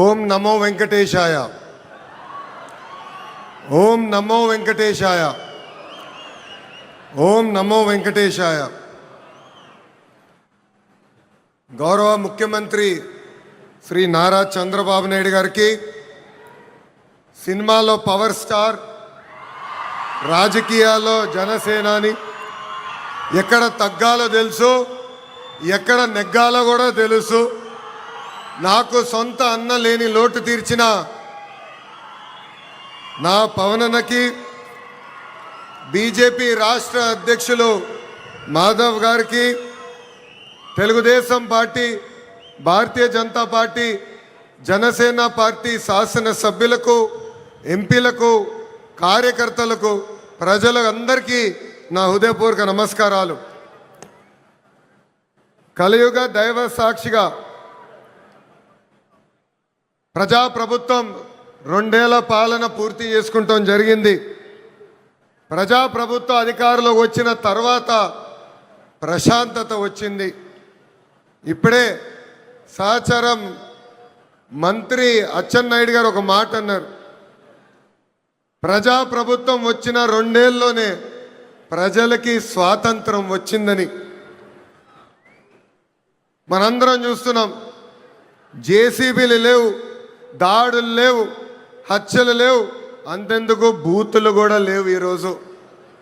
ఓం నమో వెంకటేశాయ. ఓం నమో వెంకటేశాయ. ఓం నమో వెంకటేశాయ. గౌరవ ముఖ్యమంత్రి శ్రీ నారా చంద్రబాబు నాయుడు గారికి, సినిమాలో పవర్ స్టార్, రాజకీయాల్లో జనసేనాని, ఎక్కడ తగ్గాలో తెలుసు, ఎక్కడ నెగ్గాలో కూడా తెలుసు. నాకు సొంత అన్న లేని లోటు తీర్చిన నా పవనన్నకి, బీజేపీ రాష్ట్ర అధ్యక్షులు మాధవ్ గారికి, Telugu Desam party, Bharatiya Janata party, Janasena party శాసనసభ్యులకు, ఎంపీలకు, కార్యకర్తలకు, ప్రజలందరికీ నా హృదయపూర్వక నమస్కారాలు. కలియుగ దైవ సాక్షిగా ప్రజాప్రభుత్వం 2 ఏళ్ల పాలన పూర్తి చేసుకుంటాం జరిగింది. ప్రజాప్రభుత్వ అధికారులు వచ్చిన తర్వాత ప్రశాంతత వచ్చింది. ఇప్పుడే సహచరం మంత్రి అచ్చెన్నాయుడు గారు ఒక మాట అన్నారు. ప్రజాప్రభుత్వం వచ్చిన 2 ఏళ్ళలోనే ప్రజలకి స్వాతంత్రం వచ్చిందని. మనందరం చూస్తున్నాం. జేసీబీలు లేవు, దాడులు లేవు, హత్యలు లేవు, అంతెందుకు బూతులు కూడా లేవు ఈరోజు.